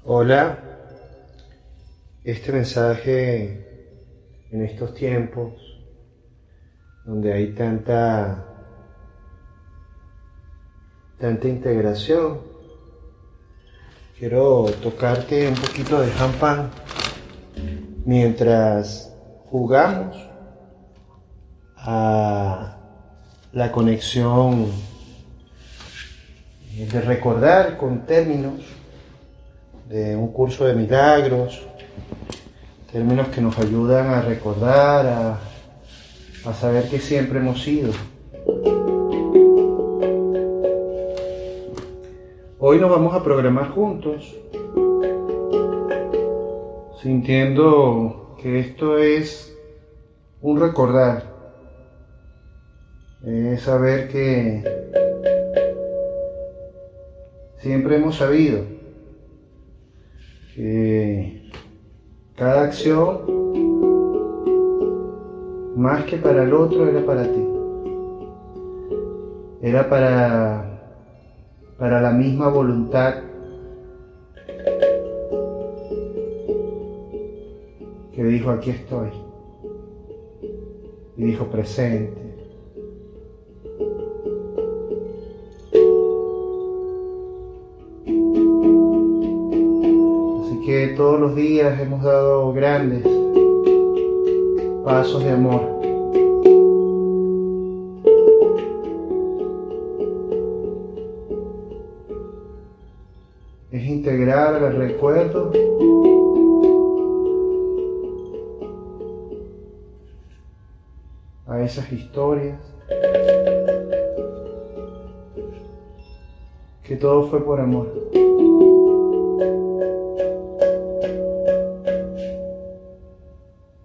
Hola, este mensaje en estos tiempos donde hay tanta integración, quiero tocarte un poquito de champán mientras jugamos a la conexión de recordar con términos de un curso de milagros, términos que nos ayudan a recordar, a saber que siempre hemos sido. Hoy nos vamos a programar juntos, sintiendo que esto es un recordar, es saber que siempre hemos sabido que cada acción, más que para el otro, era para ti. Era para la misma voluntad que dijo aquí estoy. Y dijo presente. Así que todos los días hemos dado grandes pasos de amor. Es integrar el recuerdo a esas historias, que todo fue por amor.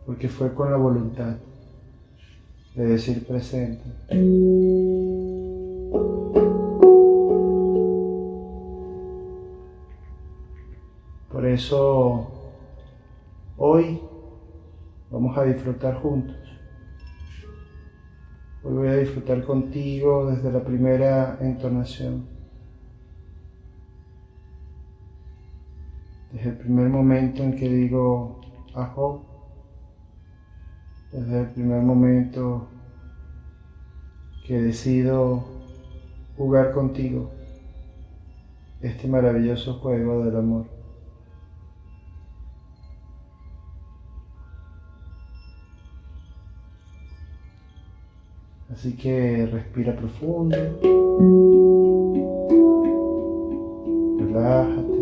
Porque fue con la voluntad de decir presente. Por eso hoy vamos a disfrutar juntos. Hoy voy a disfrutar contigo desde la primera entonación. Desde el primer momento en que digo ajo. Desde el primer momento que decido jugar contigo este maravilloso juego del amor. Así que respira profundo, relájate,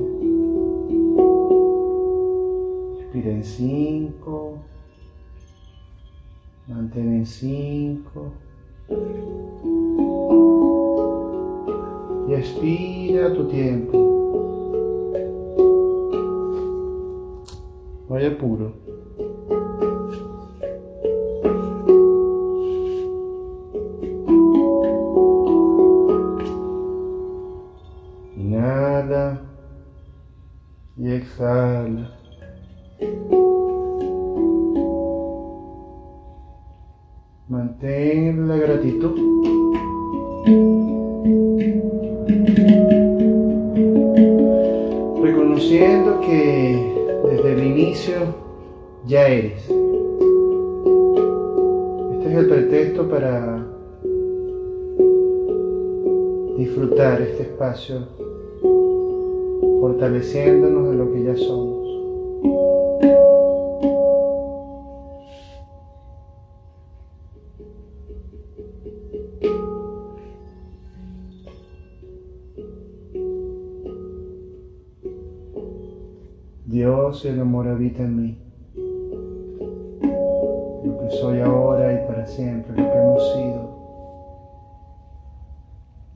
respira en 5, mantén en 5 y expira a tu tiempo. No hay apuro. Inhala y exhala. Mantén la gratitud. Reconociendo que desde el inicio ya eres. Este es el pretexto para disfrutar este espacio, fortaleciéndonos de lo que ya somos. Dios y el amor habita en mí. Lo que soy ahora y para siempre, lo que hemos sido.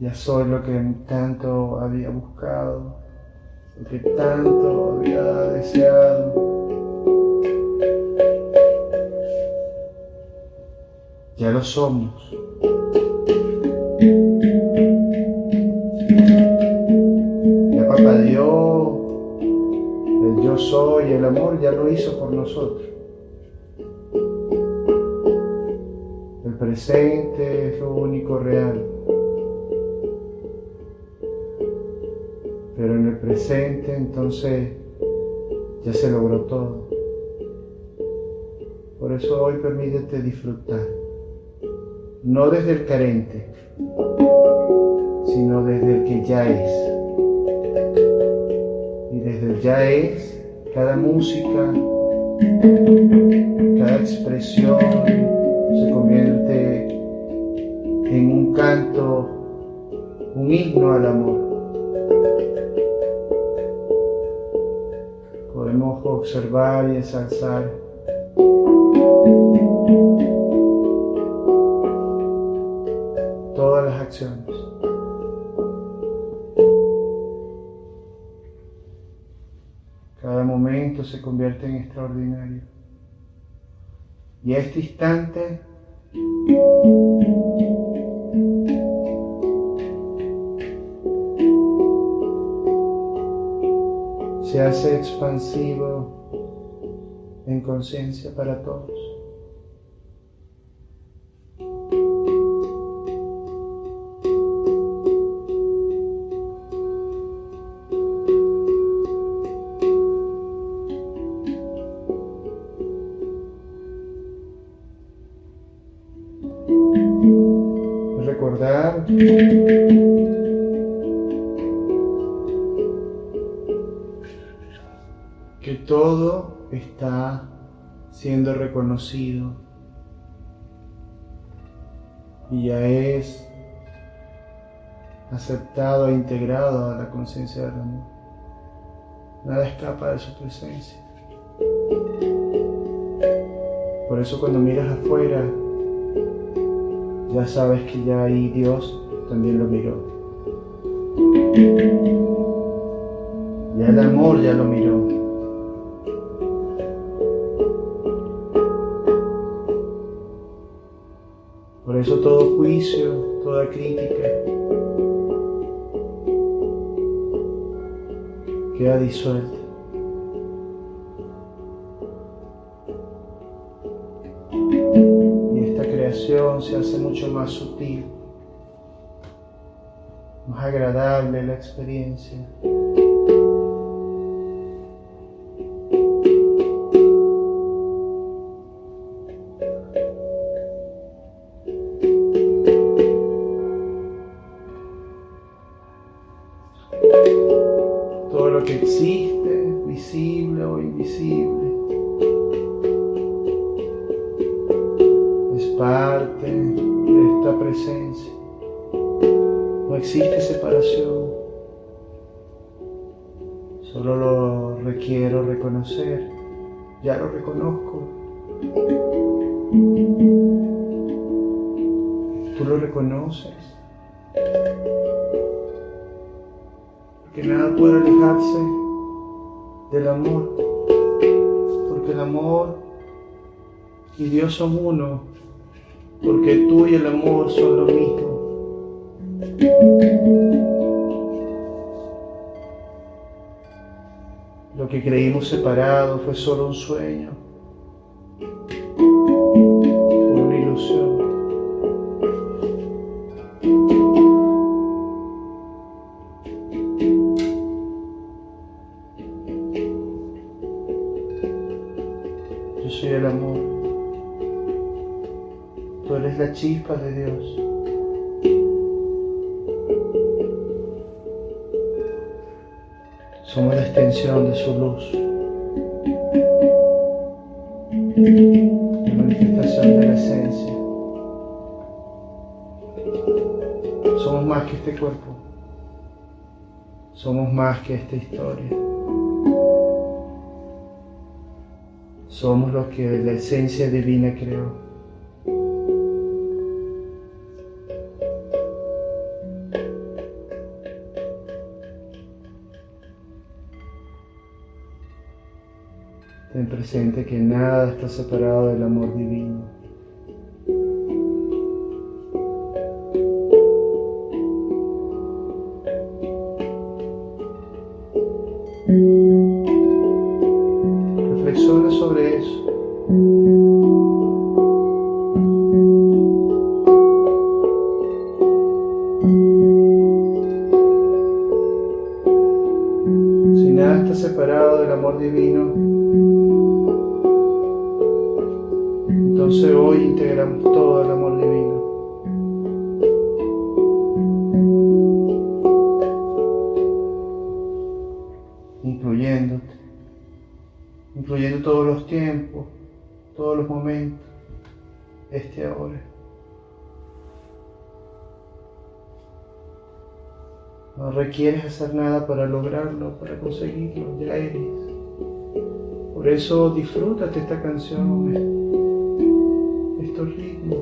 Ya soy lo que tanto había buscado, lo que tanto había deseado. Ya lo somos. Ya Papá Dios, el yo soy, el amor ya lo hizo por nosotros. El presente es lo único real. Pero en el presente entonces Ya se logró todo. Por eso hoy permítete disfrutar. No desde el carente, sino desde el que ya es. Y desde el ya es, cada música, cada expresión se convierte en un canto, un himno al amor. Podemos observar y ensalzar todas las acciones. Cada momento se convierte en extraordinario. Y a este instante se hace expansivo en conciencia para todos. Recordar que todo está siendo reconocido y ya es aceptado e integrado a la conciencia del amor. Nada escapa de su presencia. Por eso cuando miras afuera, ya sabes que ya ahí Dios también lo miró. Ya el amor ya lo miró. Por eso todo juicio, toda crítica queda disuelta. Y esta creación se hace mucho más sutil, más agradable la experiencia. Todo lo que existe, visible o invisible, es parte de esta presencia. No existe separación, solo lo requiero reconocer. Ya lo reconozco. ¿Tú lo reconoces? Que nada puede alejarse del amor, porque el amor y Dios son uno, porque tú y el amor son lo mismo. Lo que creímos separado fue solo un sueño, fue una ilusión. Yo soy el amor. Tú eres la chispa de Dios. Somos la extensión de su luz, la manifestación de la esencia. Somos más que este cuerpo. Somos más que esta historia. Somos lo que la esencia divina creó. Ten presente que nada está separado del amor divino. Reflexiona sobre eso. Si nada está separado separado del amor divino, entonces hoy integramos todo el amor divino. Incluyendo todos los tiempos, todos los momentos, este ahora. No requieres hacer nada para lograrlo, para conseguirlo, ya eres. Por eso disfrútate esta canción, estos ritmos.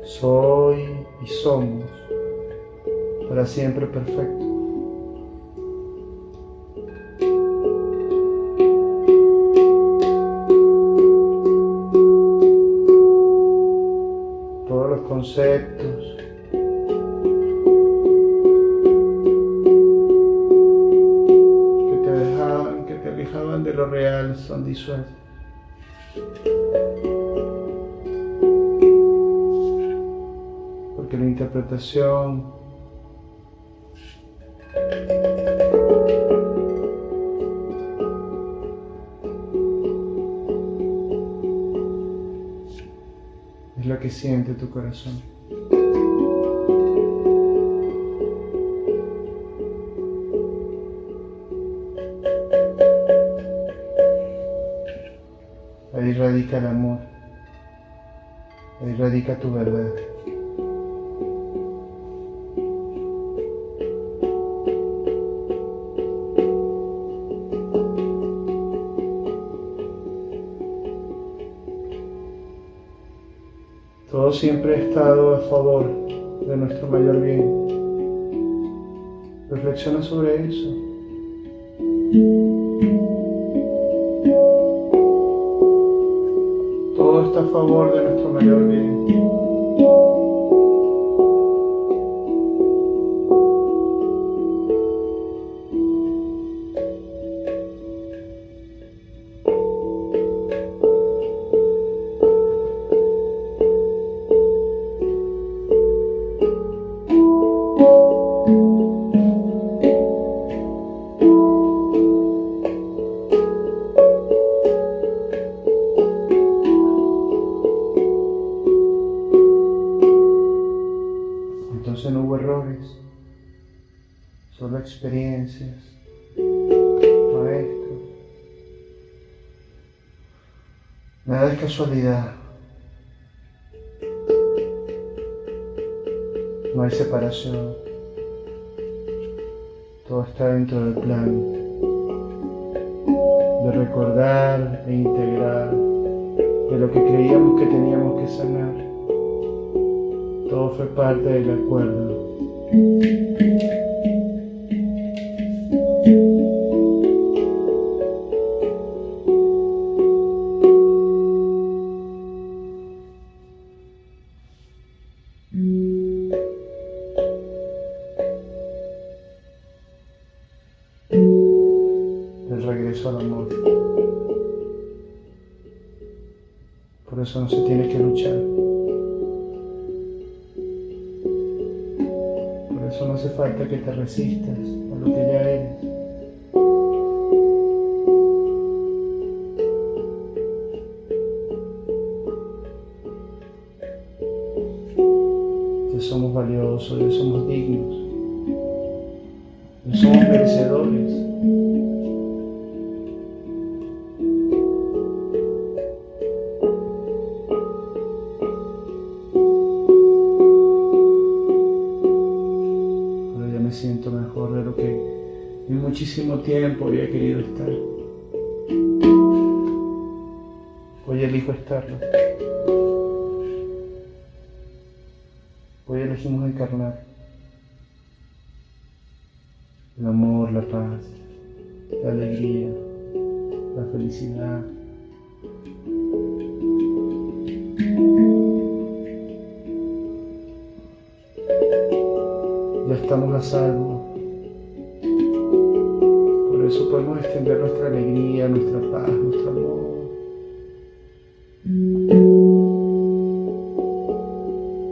Soy y somos para siempre perfectos. Todos los conceptos que te alejaban de lo real son disueltos. Porque la interpretación es lo que siente tu corazón. Ahí radica el amor, ahí radica tu verdad. Todo siempre ha estado a favor de nuestro mayor bien. Reflexiona sobre eso. Todo está a favor de nuestro mayor bien. Entonces no hubo errores, solo experiencias, maestros. Nada es casualidad. No hay separación. Todo está dentro del plan de recordar e integrar de lo que creíamos que teníamos que sanar. Todo fue parte del acuerdo. El regreso al amor. Por eso no se tiene que luchar. Por eso no hace falta que te resistas a lo que ya eres. Ya somos valiosos, ya somos dignos, ya somos merecedores. Me siento mejor de lo que en muchísimo tiempo había querido estar. Hoy elijo estarlo. Hoy elegimos encarnar el amor, la paz, la alegría, la felicidad. Ya estamos a salvo. Por eso podemos extender nuestra alegría, nuestra paz, nuestro amor.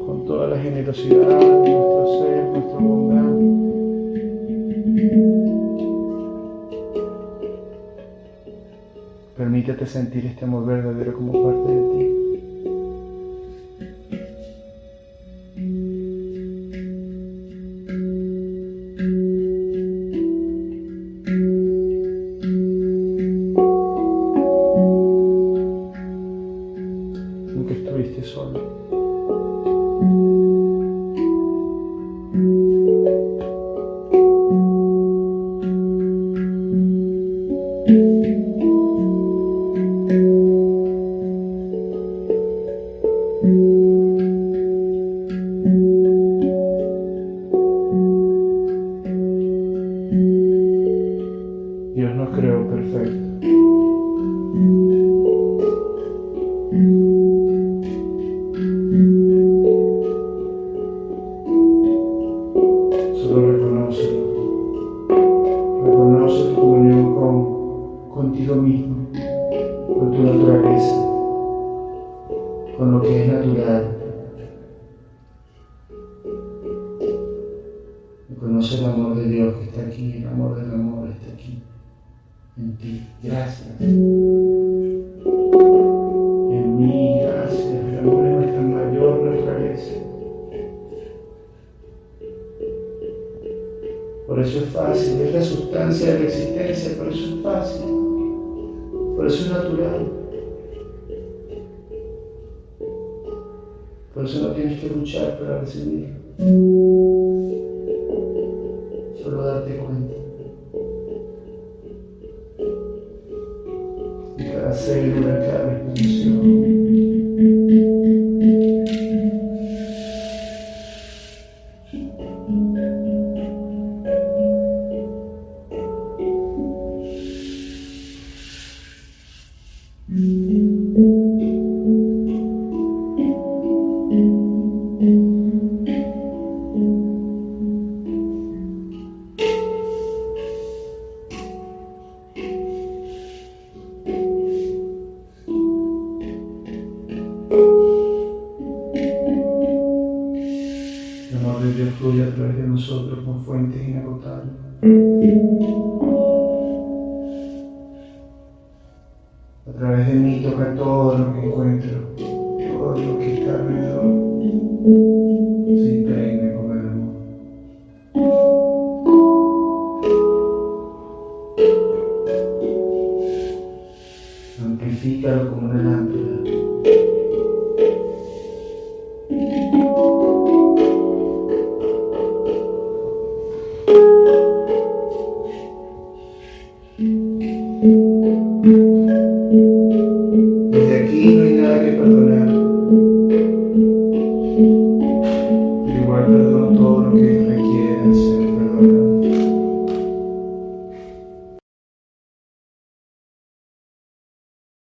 Con toda la generosidad de nuestro ser, nuestra bondad. Permítete sentir este amor verdadero como parte de ti. Nunca estuviste solo. Dios nos creó perfectos. Solo reconócelo. Reconoce tu comunión contigo mismo, con tu naturaleza, con lo que es natural. Reconoce el amor de Dios que está aquí, el amor del amor está aquí, en ti. Gracias. En mí, gracias. El amor es nuestra mayor naturaleza. Por eso es fácil, es la sustancia de la existencia, por eso es fácil, por eso es natural. Por eso no tienes que luchar para recibirlo. Solo darte cuenta. En cada célula, en cada respiración. El amor de Dios fluye a través de nosotros con fuentes inagotables. A través de mí toca todo lo que encuentro, todo lo que está alrededor. Sí.